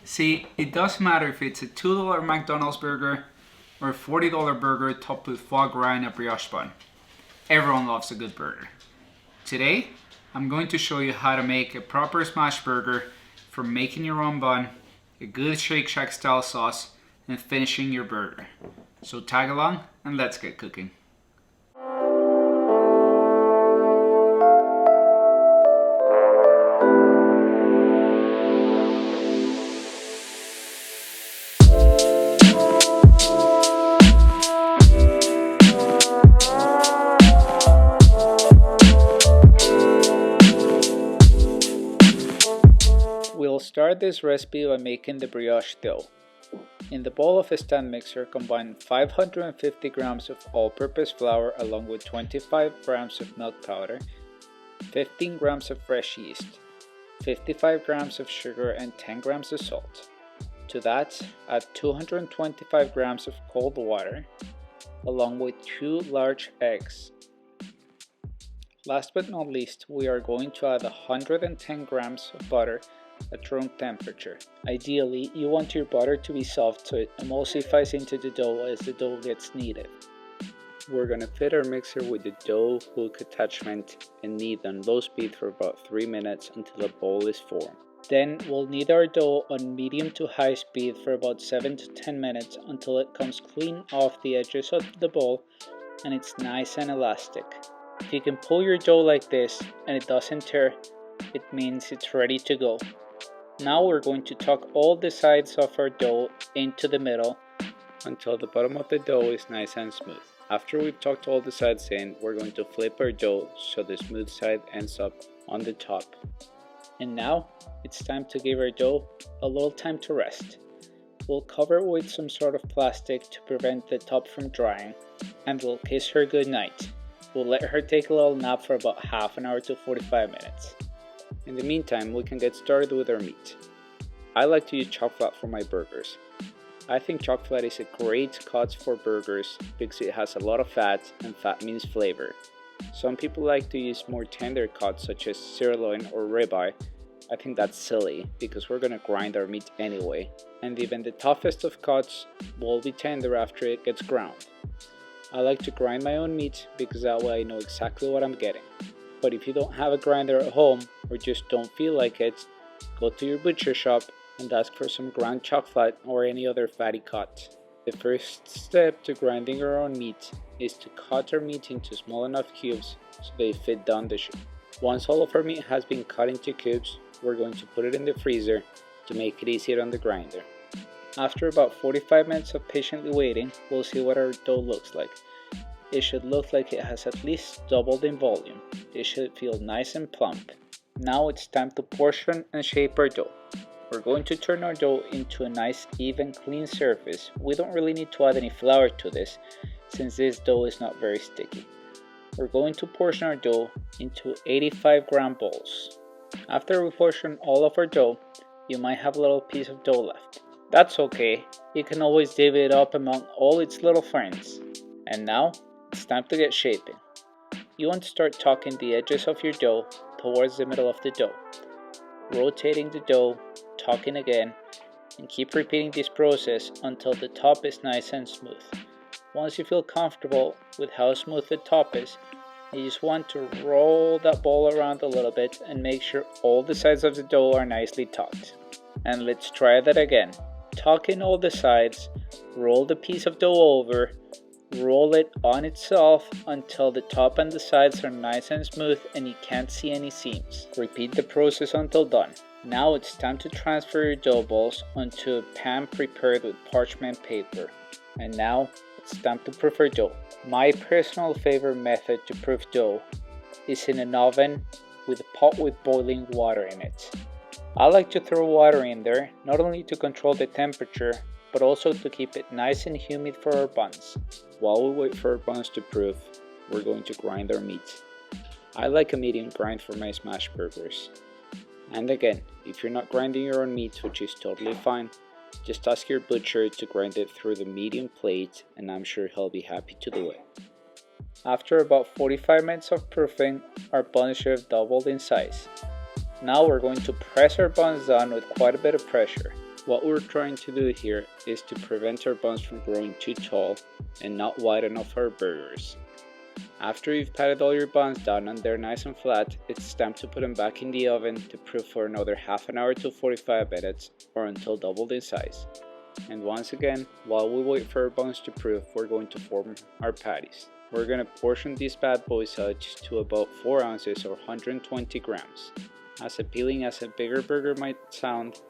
See, it doesn't matter if it's a $2 McDonald's burger or a $40 burger topped with foie gras and a brioche bun. Everyone loves a good burger. Today, I'm going to show you how to make a proper smash burger from making your own bun, a good Shake Shack style sauce, and finishing your burger. So tag along and let's get cooking. We'll start this recipe by making the brioche dough. In the bowl of a stand mixer, combine 550 grams of all-purpose flour along with 25 grams of milk powder, 15 grams of fresh yeast, 55 grams of sugar and 10 grams of salt. To that, add 225 grams of cold water, along with 2 large eggs. Last but not least, we are going to add 110 grams of butter at room temperature. Ideally, you want your butter to be soft so it emulsifies into the dough as the dough gets kneaded. We're going to fit our mixer with the dough hook attachment and knead on low speed for about 3 minutes until the bowl is formed. Then we'll knead our dough on medium to high speed for about 7 to 10 minutes until it comes clean off the edges of the bowl and it's nice and elastic. If you can pull your dough like this and it doesn't tear, it means it's ready to go. Now we're going to tuck all the sides of our dough into the middle until the bottom of the dough is nice and smooth. After we've tucked all the sides in, we're going to flip our dough so the smooth side ends up on the top. And now it's time to give our dough a little time to rest. We'll cover it with some sort of plastic to prevent the top from drying, and we'll kiss her goodnight. We'll let her take a little nap for about half an hour to 45 minutes. In the meantime, we can get started with our meat. I like to use chopped flat for my burgers. I think chopped flat is a great cut for burgers because it has a lot of fat, and fat means flavor. Some people like to use more tender cuts such as sirloin or ribeye. I think that's silly because we're going to grind our meat anyway, and even the toughest of cuts will be tender after it gets ground. I like to grind my own meat because that way I know exactly what I'm getting. But if you don't have a grinder at home or just don't feel like it, go to your butcher shop and ask for some ground chopped flat or any other fatty cut. The first step to grinding your own meat is to cut our meat into small enough cubes so they fit down the chute. Once all of our meat has been cut into cubes, we're going to put it in the freezer to make it easier on the grinder. After about 45 minutes of patiently waiting, we'll see what our dough looks like. It should look like it has at least doubled in volume. It should feel nice and plump. Now it's time to portion and shape our dough. We're going to turn our dough into a nice, even, clean surface. We don't really need to add any flour to this, since this dough is not very sticky. We're going to portion our dough into 85 gram bowls. After we portion all of our dough, you might have a little piece of dough left. That's okay, you can always divvy it up among all its little friends. And now, it's time to get shaping. You want to start tucking the edges of your dough towards the middle of the dough, rotating the dough, tucking again, and keep repeating this process until the top is nice and smooth. Once you feel comfortable with how smooth the top is, you just want to roll that ball around a little bit and make sure all the sides of the dough are nicely tucked. And let's try that again. Tuck in all the sides, roll the piece of dough over, roll it on itself until the top and the sides are nice and smooth and you can't see any seams. Repeat the process until done. Now it's time to transfer your dough balls onto a pan prepared with parchment paper. And now it's time to proof your dough. My personal favorite method to proof dough is in an oven with a pot with boiling water in it. I like to throw water in there, not only to control the temperature, but also to keep it nice and humid for our buns. While we wait for our buns to proof, we're going to grind our meat. I like a medium grind for my smash burgers. And again, if you're not grinding your own meat, which is totally fine, just ask your butcher to grind it through the medium plate and I'm sure he'll be happy to do it. After about 45 minutes of proofing, our buns should have doubled in size. Now we're going to press our buns down with quite a bit of pressure. What we're trying to do here is to prevent our buns from growing too tall and not wide enough for our burgers. After you've patted all your buns down and they're nice and flat, it's time to put them back in the oven to proof for another half an hour to 45 minutes or until doubled in size. And once again, while we wait for our buns to proof, we're going to form our patties. We're going to portion these bad boys out to about 4 ounces or 120 grams. As appealing as a bigger burger might sound,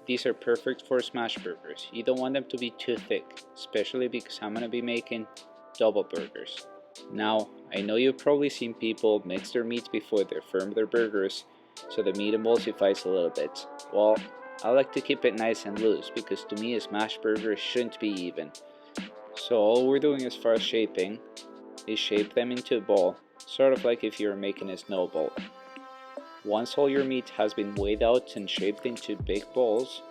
these are perfect for smash burgers. You don't want them to be too thick, especially because I'm going to be making double burgers. Now, I know you've probably seen people mix their meats before they firm their burgers so the meat emulsifies a little bit. Well, I like to keep it nice and loose because to me a smash burger shouldn't be even. So all we're doing as far as shaping is shape them into a ball, sort of like if you were making a snowball. Once all your meat has been weighed out and shaped into big balls,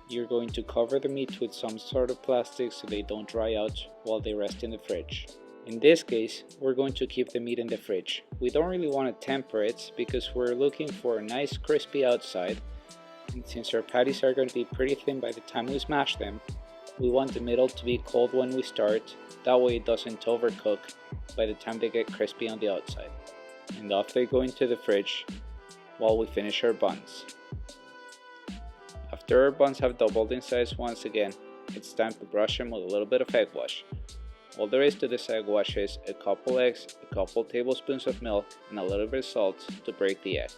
you're going to cover the meat with some sort of plastic so they don't dry out while they rest in the fridge. In this case, we're going to keep the meat in the fridge. We don't really want to temper it because we're looking for a nice crispy outside, and since our patties are going to be pretty thin by the time we smash them, we want the middle to be cold when we start, that way it doesn't overcook by the time they get crispy on the outside. And off they go into the fridge while we finish our buns. After our buns have doubled in size once again, it's time to brush them with a little bit of egg wash. All there is to this egg wash is a couple eggs, a couple tablespoons of milk, and a little bit of salt to break the egg.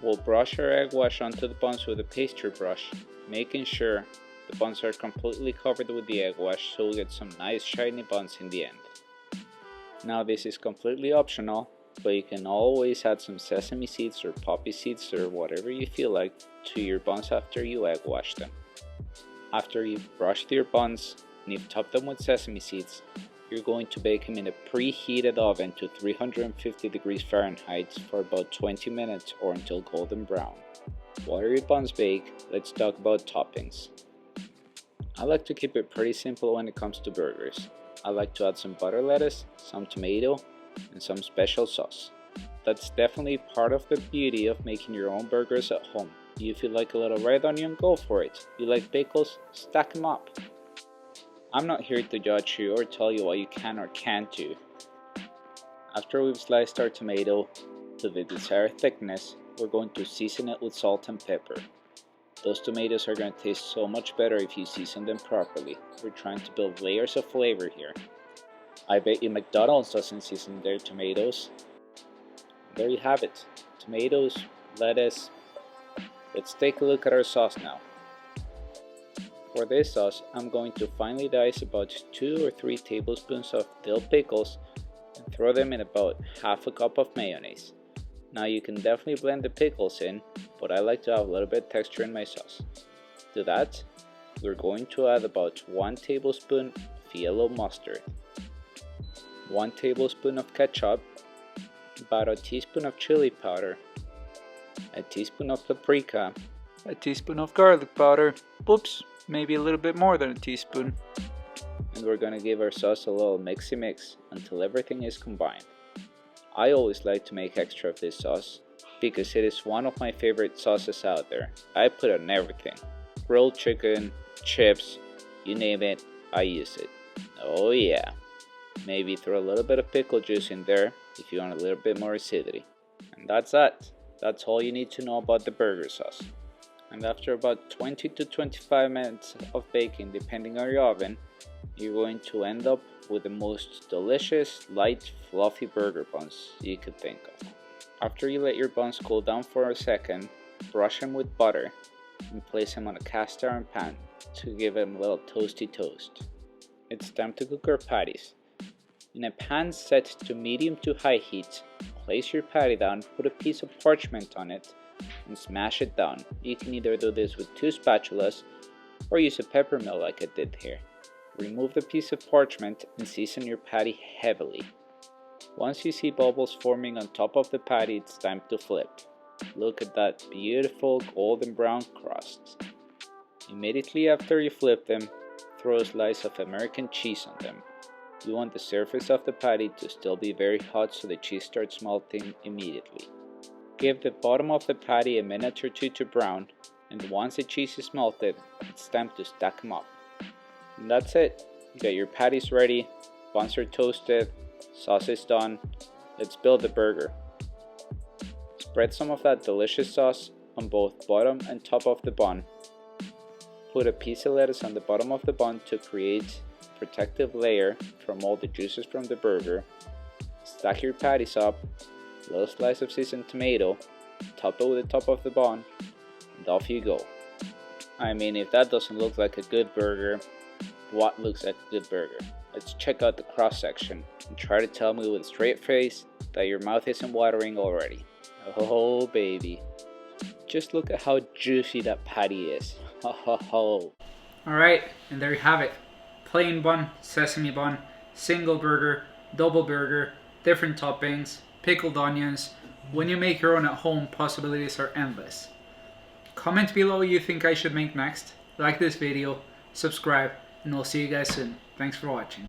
We'll brush our egg wash onto the buns with a pastry brush, making sure the buns are completely covered with the egg wash so we get some nice shiny buns in the end. Now this is completely optional, but you can always add some sesame seeds or poppy seeds or whatever you feel like to your buns after you egg wash them. After you've brushed your buns and you've topped them with sesame seeds, you're going to bake them in a preheated oven to 350 degrees Fahrenheit for about 20 minutes or until golden brown. While your buns bake, let's talk about toppings. I like to keep it pretty simple when it comes to burgers. I like to add some butter lettuce, some tomato, and some special sauce. That's definitely part of the beauty of making your own burgers at home. If you like a little red onion, go for it. You like pickles, stack them up. I'm not here to judge you or tell you what you can or can't do. After we've sliced our tomato to the desired thickness, we're going to season it with salt and pepper. Those tomatoes are going to taste so much better if you season them properly. We're trying to build layers of flavor here. I bet you McDonald's doesn't season their tomatoes. There you have it. Tomatoes, lettuce. Let's take a look at our sauce now. For this sauce, I'm going to finely dice about 2 or 3 tablespoons of dill pickles and throw them in about half a cup of mayonnaise. Now you can definitely blend the pickles in, but I like to have a little bit of texture in my sauce. To that, we're going to add about 1 tablespoon of yellow mustard, 1 tablespoon of ketchup, about a teaspoon of chili powder, a teaspoon of paprika, a teaspoon of garlic powder, whoops, maybe a little bit more than a teaspoon. And we're gonna give our sauce a little mixy mix until everything is combined. I always like to make extra of this sauce because it is one of my favorite sauces out there. I put on everything. Grilled chicken, chips, you name it, I use it. Oh yeah. Maybe throw a little bit of pickle juice in there if you want a little bit more acidity. And that's that. That's all you need to know about the burger sauce. And after about 20 to 25 minutes of baking, depending on your oven, you're going to end up with the most delicious, light, fluffy burger buns you could think of. After you let your buns cool down for a second, brush them with butter and place them on a cast iron pan to give them a little toasty toast. It's time to cook our patties. In a pan set to medium to high heat, place your patty down, put a piece of parchment on it, and smash it down. You can either do this with 2 spatulas or use a pepper mill like I did here. Remove the piece of parchment and season your patty heavily. Once you see bubbles forming on top of the patty, it's time to flip. Look at that beautiful golden brown crust. Immediately after you flip them, throw a slice of American cheese on them. You want the surface of the patty to still be very hot so the cheese starts melting immediately. Give the bottom of the patty a minute or two to brown, and once the cheese is melted, it's time to stack them up. And that's it. You got your patties ready, buns are toasted, sauce is done. Let's build the burger. Spread some of that delicious sauce on both bottom and top of the bun. Put a piece of lettuce on the bottom of the bun to create a protective layer from all the juices from the burger. Stack your patties up, a little slice of seasoned tomato, top it with the top of the bun, and off you go. I mean, if that doesn't look like a good burger, what looks like a good burger? Let's check out the cross section and try to tell me with a straight face that your mouth isn't watering already. Oh baby, just look at how juicy that patty is. Ho ho ho. Alright, and there you have it. Plain bun, sesame bun, single burger, double burger, different toppings, pickled onions. When you make your own at home, possibilities are endless. Comment below what you think I should make next, like this video, subscribe, and we'll see you guys soon. Thanks for watching.